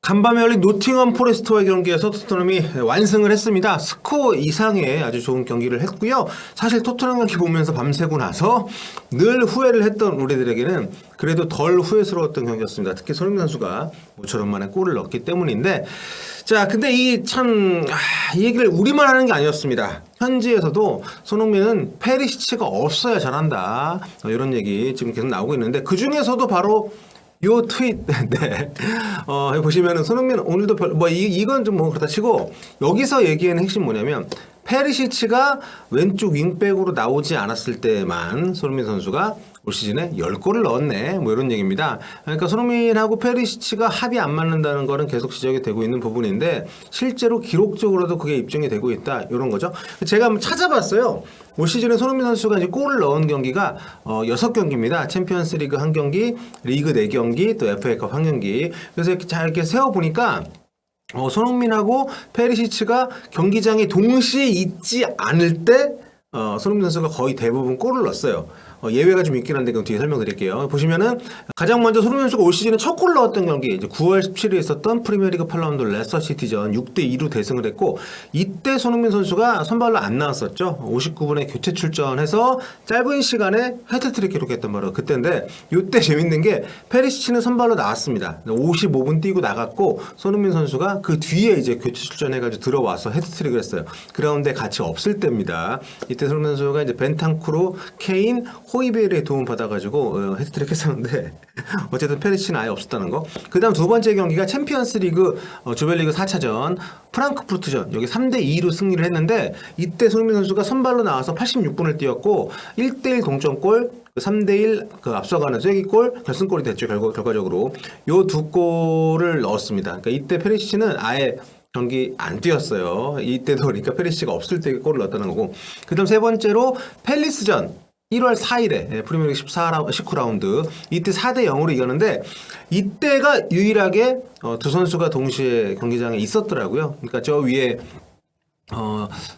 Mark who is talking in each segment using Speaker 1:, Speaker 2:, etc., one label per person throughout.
Speaker 1: 간밤에 열린 노팅엄 포레스트와의 경기에서 토트넘이 완승을 했습니다. 스코어 이상의 아주 좋은 경기를 했고요. 사실 토트넘 경기 보면서 밤새고 나서 늘 후회를 했던 우리들에게는 그래도 덜 후회스러웠던 경기였습니다. 특히 손흥민 선수가 모처럼 만에 골을 넣었기 때문인데, 자, 근데 이 얘기를 우리만 하는 게 아니었습니다. 현지에서도 손흥민은 페리시치가 없어야 잘한다, 이런 얘기 지금 계속 나오고 있는데, 그 중에서도 바로 요 트윗, 네. 보시면은 손흥민 오늘도 이건 좀 그렇다 치고, 여기서 얘기하는 핵심 뭐냐면, 페리시치가 왼쪽 윙백으로 나오지 않았을 때만 손흥민 선수가 올 시즌에 10골을 넣었네, 이런 얘기입니다. 그러니까 손흥민하고 페리시치가 합이 안 맞는다는 거는 계속 지적이 되고 있는 부분인데, 실제로 기록적으로도 그게 입증이 되고 있다, 이런 거죠. 제가 한번 찾아봤어요. 올 시즌에 손흥민 선수가 이제 골을 넣은 경기가 6경기입니다. 챔피언스 리그 1경기, 리그 4경기, 또 FA컵 1경기. 그래서 이렇게 잘 이렇게 세어보니까, 손흥민하고 페리시치가 경기장에 동시에 있지 않을 때, 손흥민 선수가 거의 대부분 골을 넣었어요. 예외가 좀 있긴 한데 그건 뒤에 설명드릴게요. 보시면은 가장 먼저 손흥민 선수가 올 시즌에 첫 골 넣었던 경기, 이제 9월 17일에 있었던 프리미어리그 8라운드 레스터 시티전 6대2로 대승을 했고, 이때 손흥민 선수가 선발로 안 나왔었죠. 59분에 교체 출전해서 짧은 시간에 해트트릭 기록했던 바로 그때인데, 이때 재밌는 게 페리시치는 선발로 나왔습니다. 55분 뛰고 나갔고, 손흥민 선수가 그 뒤에 이제 교체 출전해가지고 들어와서 해트트릭을 했어요. 그라운드에 같이 없을 때입니다. 이때 손흥민 선수가 이제 벤탄쿠르, 케인, 호이베르의 도움 받아가지고 해트트릭 했었는데, 어쨌든 페리시치는 아예 없었다는 거. 그 다음 두 번째 경기가 챔피언스 리그 조별리그 4차전 프랑크푸르트전, 여기 3대2로 승리를 했는데, 이때 손흥민 선수가 선발로 나와서 86분을 뛰었고 1대1 동점골, 3대1 앞서가는 쐐기골, 결승골이 됐죠. 결과적으로 요 두 골을 넣었습니다. 그러니까 이때 페리시치는 아예 경기 안 뛰었어요. 이때도 그러니까 페리시치가 없을 때 골을 넣었다는 거고. 그 다음 세 번째로 팰리스전 1월 4일에 프리미어리그 19라운드, 이때 4대0으로 이겼는데, 이때가 유일하게 두 선수가 동시에 경기장에 있었더라고요. 그러니까 저 위에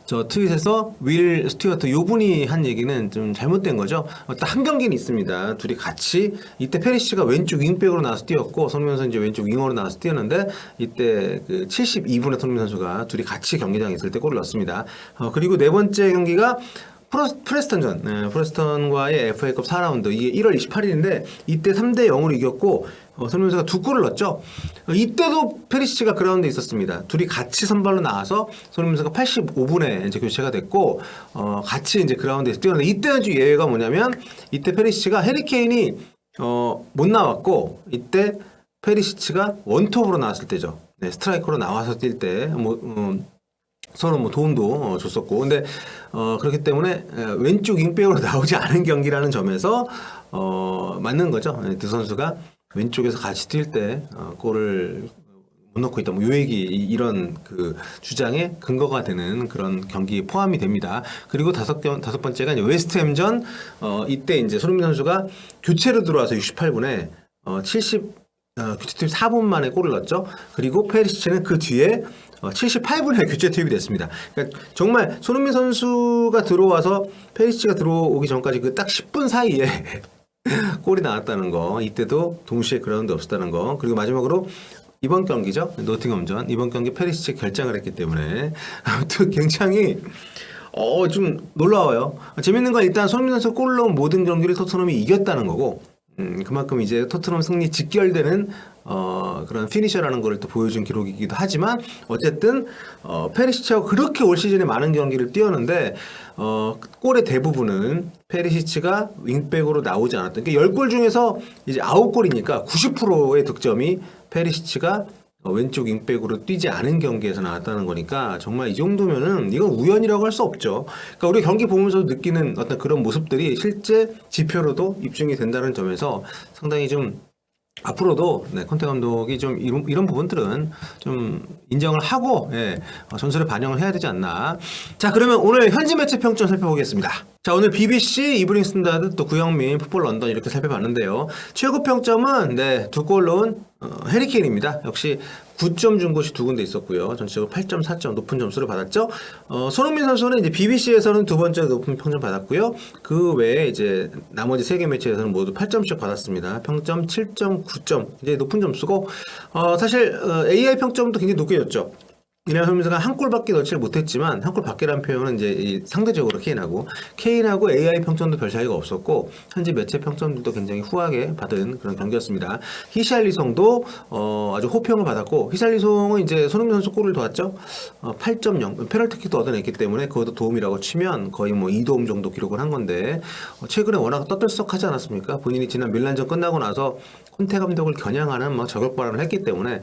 Speaker 1: 저 트윗에서 윌 스튜어트 요분이 한 얘기는 좀 잘못된 거죠. 딱 한 경기는 있습니다. 둘이 같이, 이때 페리시치가 왼쪽 윙백으로 나와서 뛰었고, 손흥민 선수 이제 왼쪽 윙어로 나와서 뛰었는데, 이때 그 72분에 손흥민 선수가 둘이 같이 경기장에 있을 때 골을 넣었습니다. 그리고 네 번째 경기가 프레스턴전, 프레스턴과의 FA컵 4라운드, 이게 1월 28일인데, 이때 3대0으로 이겼고, 손흥민 선수가 두 골을 넣었죠. 이때도 페리시치가 그라운드에 있었습니다. 둘이 같이 선발로 나와서 손흥민 선수가 85분에 이제 교체가 됐고, 같이 이제 그라운드에서 뛰었는데, 이때는 좀 예외가 뭐냐면, 이때 페리시치가 해리케인이 못 나왔고, 이때 페리시치가 원톱으로 나왔을 때죠. 네, 스트라이커로 나와서 뛸 때, 서로 도움도 줬었고, 근데 그렇기 때문에 왼쪽 윙백으로 나오지 않은 경기라는 점에서 맞는 거죠. 두 선수가 왼쪽에서 같이 뛸 때 골을 못 넣고 있다, 요 얘기, 이런 그 주장에 근거가 되는 그런 경기에 포함이 됩니다. 그리고 다섯 번째가 이제 웨스트햄전, 이때 이제 손흥민 선수가 교체로 들어와서 68분에 교체 투입 4분 만에 골을 넣었죠. 그리고 페리시치는 그 뒤에 78분에 교체 투입이 됐습니다. 그러니까 정말 손흥민 선수가 들어와서 페리시치가 들어오기 전까지 그 딱 10분 사이에 골이 나왔다는 거, 이때도 동시에 그라운드 없었다는 거. 그리고 마지막으로 이번 경기죠, 노팅엄전, 이번 경기 페리시치 결장을 했기 때문에 아무튼 굉장히 좀 놀라워요. 재밌는 건 일단 손흥민 선수가 골 넣은 모든 경기를 토트넘이 이겼다는 거고, 그만큼 이제 토트넘 승리 직결되는 그런 피니셔라는 걸 또 보여준 기록이기도 하지만, 어쨌든 페리시치하고 그렇게 올 시즌에 많은 경기를 뛰었는데, 골의 대부분은 페리시치가 윙백으로 나오지 않았던, 그러니까 10골 중에서 이제 9골이니까 90%의 득점이 페리시치가 왼쪽 윙백으로 뛰지 않은 경기에서 나왔다는 거니까, 정말 이 정도면은 이건 우연이라고 할 수 없죠. 그러니까 우리 경기 보면서 느끼는 어떤 그런 모습들이 실제 지표로도 입증이 된다는 점에서 상당히 좀 앞으로도 콘테 감독이 좀 이런 부분들은 좀 인정을 하고, 전술에 반영을 해야 되지 않나. 자, 그러면 오늘 현지 매체 평점 살펴보겠습니다. 자, 자, 오늘 BBC, 이브닝 스탠다드, 또 구영민, 풋볼 런던 이렇게 살펴봤는데요. 최고 평점은 두 골 넣은 해리 케인입니다. 역시 9점 준 곳이 두 군데 있었고요. 전체적으로 8.4점 높은 점수를 받았죠. 손흥민 선수는 이제 BBC에서는 두 번째 높은 평점 받았고요. 그 외에 이제 나머지 세 개 매체에서는 모두 8점씩 받았습니다. 평점 7.9점. 이제 높은 점수고, 사실 AI 평점도 굉장히 높게 줬죠. 이날 선수가 한 골밖에 넣지 못했지만 한 골 밖이라는 표현은 이제 상대적으로 케인하고 AI 평점도 별 차이가 없었고 현지 매체 평점들도 굉장히 후하게 받은 그런 경기였습니다. 히샬리송도 아주 호평을 받았고 히샬리송은 이제 손흥민 선수 골을 도왔죠. 8.0 페널티킥도 얻어냈기 때문에 그것도 도움이라고 치면 거의 뭐 2도움 정도 기록을 한 건데 최근에 워낙 떠들썩하지 않았습니까? 본인이 지난 밀란전 끝나고 나서 콘테 감독을 겨냥하는 막 저격 발언을 했기 때문에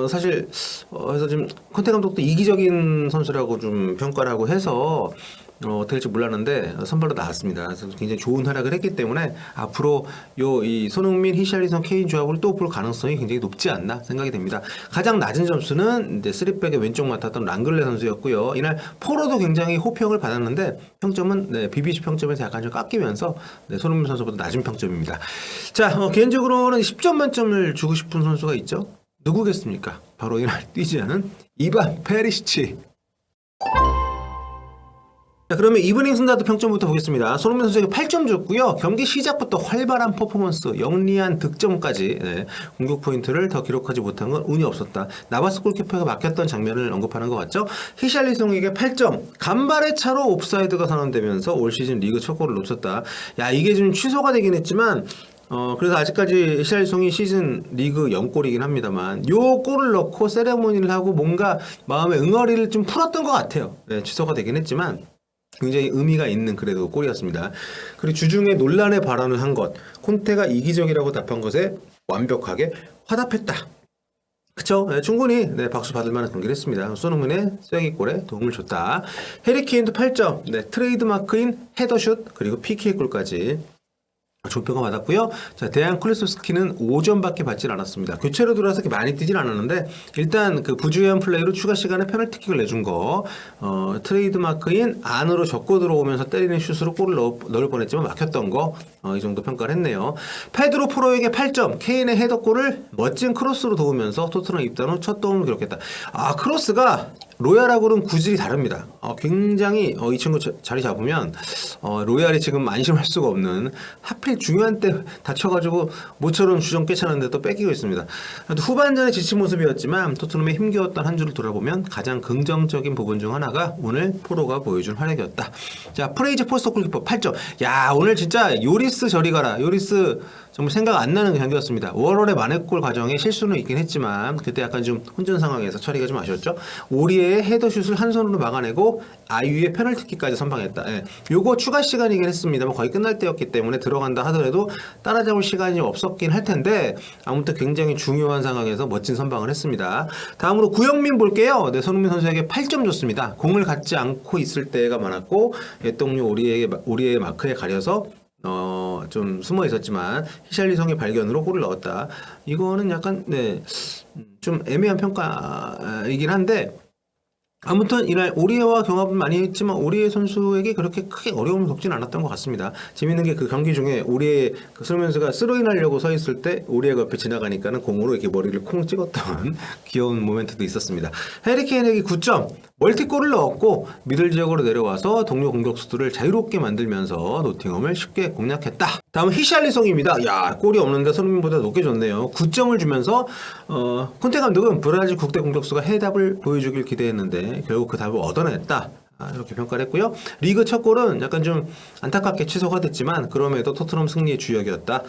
Speaker 1: 사실 그래서 지금 콘테 감독도 이기적인 선수라고 좀 평가를 하고 해서 어떻게 될지 몰랐는데 선발로 나왔습니다. 그래서 굉장히 좋은 활약을 했기 때문에 앞으로 이 손흥민, 히샬리송, 케인 조합을 또 볼 가능성이 굉장히 높지 않나 생각이 됩니다. 가장 낮은 점수는 이제 3백의 왼쪽 맡았던 랑글레 선수였고요. 이날 포로도 굉장히 호평을 받았는데 평점은 BBC 평점에서 약간 좀 깎이면서 손흥민 선수보다 낮은 평점입니다. 자, 개인적으로는 10점 만점을 주고 싶은 선수가 있죠. 누구겠습니까? 바로 이날 뛰지 않은 이반 페리시치. 자, 그러면 이브닝 스탠다드 평점부터 보겠습니다. 손흥민 선수에게 8점 줬고요. 경기 시작부터 활발한 퍼포먼스, 영리한 득점까지 공격 포인트를 더 기록하지 못한 건 운이 없었다. 나바스 골키퍼가 막혔던 장면을 언급하는 것 같죠. 히샬리송에게 8점, 간발의 차로 옵사이드가 선언되면서 올 시즌 리그 첫 골을 놓쳤다. 야, 이게 좀 취소가 되긴 했지만 그래서 아직까지 히샬리송이 시즌 리그 0골이긴 합니다만 요 골을 넣고 세레모니를 하고 뭔가 마음의 응어리를 좀 풀었던 것 같아요. 취소가 되긴 했지만 굉장히 의미가 있는 그래도 골이었습니다. 그리고 주중에 논란의 발언을 한 것, 콘테가 이기적이라고 답한 것에 완벽하게 화답했다. 그쵸? 충분히 박수 받을 만한 경기를 했습니다. 손흥민의 쐐기골에 도움을 줬다. 해리 케인도 8점, 트레이드마크인 헤더슛 그리고 PK골까지 좋은 평가 받았고요. 자, 대한 클리소스키는 5점밖에 받질 않았습니다. 교체로 들어와서 많이 뛰진 않았는데 일단 그 부주의한 플레이로 추가 시간에 페널티킥을 내준 거, 트레이드 마크인 안으로 접고 들어오면서 때리는 슛으로 골을 넣을 뻔했지만 막혔던 거, 이 정도 평가를 했네요. 페드로 포로에게 8점, 케인의 헤더골을 멋진 크로스로 도우면서 토트넘 입단 후 첫 도움을 기록했다. 크로스가 로얄하고는 구질이 다릅니다. 굉장히 이 친구 자리 잡으면 로얄이 지금 안심할 수가 없는, 하필 중요한 때 다쳐가지고 모처럼 주전 꿰차는데 또 뺏기고 있습니다. 후반전에 지친 모습이었지만 토트넘의 힘겨웠던 한 주를 돌아보면 가장 긍정적인 부분 중 하나가 오늘 포로가 보여준 활약이었다. 자, 프레이즈 포스터 골키퍼 8점. 야, 오늘 진짜 요리스 저리 가라. 요리스 정말 생각 안 나는 경기였습니다. 월월의 만회골 과정에 실수는 있긴 했지만 그때 약간 좀 혼전 상황에서 처리가 좀 아쉬웠죠. 오리에의 헤더슛을 한 손으로 막아내고 아이유의 페널티킥까지 선방했다. 요거 추가 시간이긴 했습니다만 거의 끝날 때였기 때문에 들어간다 하더라도 따라잡을 시간이 없었긴 할 텐데 아무튼 굉장히 중요한 상황에서 멋진 선방을 했습니다. 다음으로 구영민 볼게요. 손흥민 선수에게 8점 줬습니다. 공을 갖지 않고 있을 때가 많았고 동료 오리에의 마크에 가려서 좀 숨어 있었지만 히샬리송의 발견으로 골을 넣었다. 이거는 약간 좀 애매한 평가이긴 한데 아무튼 이날 오리에와 경합은 많이 했지만 오리에 선수에게 그렇게 크게 어려움을 겪진 않았던 것 같습니다. 재밌는 게 그 경기 중에 오리에 손흥민 선수가 스로인 하려고 서 있을 때 오리에가 옆에 지나가니까는 공으로 이렇게 머리를 콩 찍었던 귀여운 모멘트도 있었습니다. 해리 케인에게 9점, 멀티골을 넣었고 미들 지역으로 내려와서 동료 공격수들을 자유롭게 만들면서 노팅엄을 쉽게 공략했다. 다음은 히샬리송입니다. 야, 골이 없는데 손흥민보다 높게 줬네요. 9점을 주면서 콘테 감독은 브라질 국대 공격수가 해답을 보여주길 기대했는데 결국 그 답을 얻어냈다. 이렇게 평가를 했고요. 리그 첫 골은 약간 좀 안타깝게 취소가 됐지만 그럼에도 토트넘 승리의 주역이었다.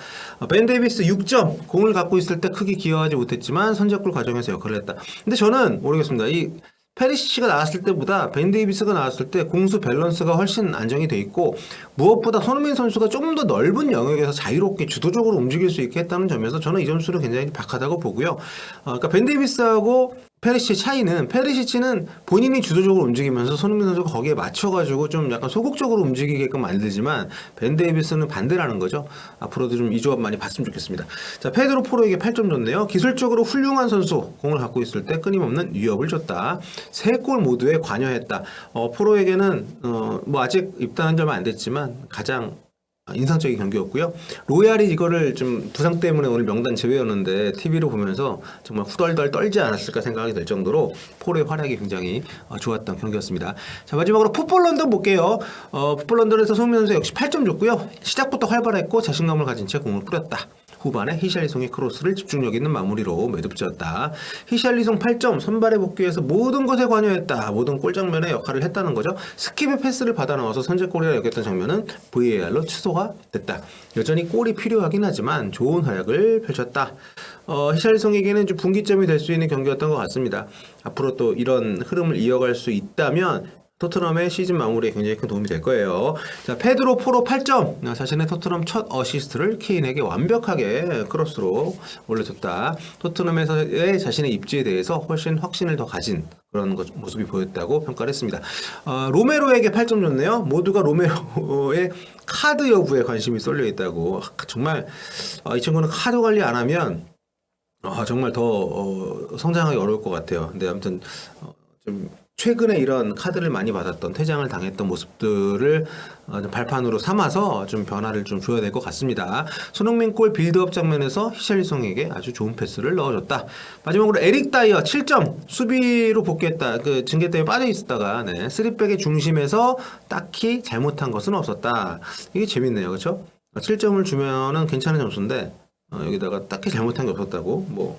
Speaker 1: 벤 데이비스 6점, 공을 갖고 있을 때 크게 기여하지 못했지만 선제골 과정에서 역할을 했다. 근데 저는 모르겠습니다. 이 페리시치가 나왔을 때보다 벤 데이비스가 나왔을 때 공수 밸런스가 훨씬 안정이 돼 있고 무엇보다 손흥민 선수가 좀 더 넓은 영역에서 자유롭게 주도적으로 움직일 수 있게 했다는 점에서 저는 이 점수를 굉장히 박하다고 보고요. 그러니까 벤 데이비스하고 페리시치의 차이는 페리시치는 본인이 주도적으로 움직이면서 손흥민 선수가 거기에 맞춰가지고 좀 약간 소극적으로 움직이게끔 만들지만 벤 데이비스는 반대라는 거죠. 앞으로도 좀 이 조합 많이 봤으면 좋겠습니다. 자, 페드로 포로에게 8점 줬네요. 기술적으로 훌륭한 선수, 공을 갖고 있을 때 끊임없는 위협을 줬다. 3골 모두에 관여했다. 포로에게는 뭐 아직 입단한 지 얼마 안 됐지만 가장 인상적인 경기였고요. 로얄이 이거를 좀 부상 때문에 오늘 명단 제외였는데 TV로 보면서 정말 후덜덜 떨지 않았을까 생각이 될 정도로 폴의 활약이 굉장히 좋았던 경기였습니다. 자, 마지막으로 풋볼 런던 볼게요. 풋볼 런던에서 손흥민 선수 역시 8점 줬고요. 시작부터 활발했고 자신감을 가진 채 공을 뿌렸다. 후반에 히샬리송의 크로스를 집중력 있는 마무리로 매듭지었다. 히샬리송 8점, 선발에 복귀해서 모든 것에 관여했다. 모든 골 장면에 역할을 했다는 거죠. 스킵의 패스를 받아 넣어서 선제골이라 여겼던 장면은 VAR로 취소가 됐다. 여전히 골이 필요하긴 하지만 좋은 활약을 펼쳤다. 히샬리송에게는 좀 분기점이 될 수 있는 경기였던 것 같습니다. 앞으로 또 이런 흐름을 이어갈 수 있다면 토트넘의 시즌 마무리에 굉장히 큰 도움이 될 거예요. 자, 페드로 포로 8점. 자신의 토트넘 첫 어시스트를 케인에게 완벽하게 크로스로 올려줬다. 토트넘에서의 자신의 입지에 대해서 훨씬 확신을 더 가진 그런 모습이 보였다고 평가를 했습니다. 로메로에게 8점 줬네요. 모두가 로메로의 카드 여부에 관심이 쏠려 있다고. 정말 이 친구는 카드 관리 안 하면 정말 더 성장하기 어려울 것 같아요. 근데 아무튼 좀 최근에 이런 카드를 많이 받았던 퇴장을 당했던 모습들을 발판으로 삼아서 좀 변화를 좀 줘야 될 것 같습니다. 손흥민 골 빌드업 장면에서 히샬리송에게 아주 좋은 패스를 넣어줬다. 마지막으로 에릭 다이어 7점 수비로 복귀했다. 그 징계 때문에 빠져 있었다가 3백의 중심에서 딱히 잘못한 것은 없었다. 이게 재밌네요, 그렇죠? 7점을 주면은 괜찮은 점수인데 여기다가 딱히 잘못한 게 없었다고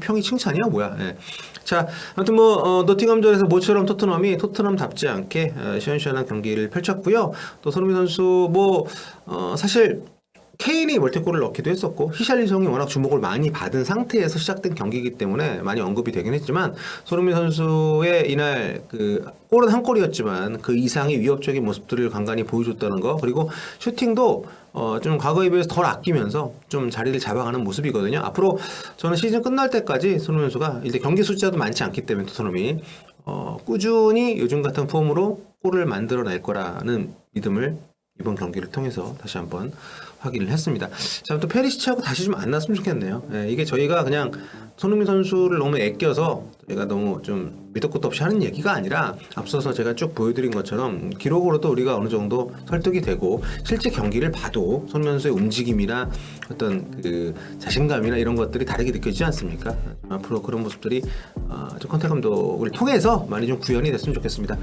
Speaker 1: 평이 칭찬이야 뭐야? 예. 자, 아무튼 노팅엄전에서 모처럼 토트넘이 토트넘답지 않게 시원시원한 경기를 펼쳤고요. 또 손흥민 선수 사실 케인이 멀티골을 넣기도 했었고 히샬리송이 워낙 주목을 많이 받은 상태에서 시작된 경기이기 때문에 많이 언급이 되긴 했지만 손흥민 선수의 이날 그 골은 한 골이었지만 그 이상의 위협적인 모습들을 간간히 보여줬다는 거, 그리고 슈팅도 좀 과거에 비해서 덜 아끼면서 좀 자리를 잡아가는 모습이거든요. 앞으로 저는 시즌 끝날 때까지 손흥민 선수가 이제 경기 숫자도 많지 않기 때문에 토트넘이 꾸준히 요즘 같은 폼으로 골을 만들어낼 거라는 믿음을 이번 경기를 통해서 다시 한번 확인을 했습니다. 자, 또 페리시치하고 다시 좀 만났으면 좋겠네요. 이게 저희가 그냥 손흥민 선수를 너무 아껴서 제가 너무 좀 밑도 끝도 없이 하는 얘기가 아니라 앞서서 제가 쭉 보여드린 것처럼 기록으로도 우리가 어느 정도 설득이 되고 실제 경기를 봐도 손흥민 선수의 움직임이나 어떤 그 자신감이나 이런 것들이 다르게 느껴지지 않습니까? 앞으로 그런 모습들이 컨테 감독을 통해서 많이 좀 구현이 됐으면 좋겠습니다.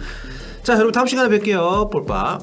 Speaker 1: 자, 여러분 다음 시간에 뵐게요. 볼빠.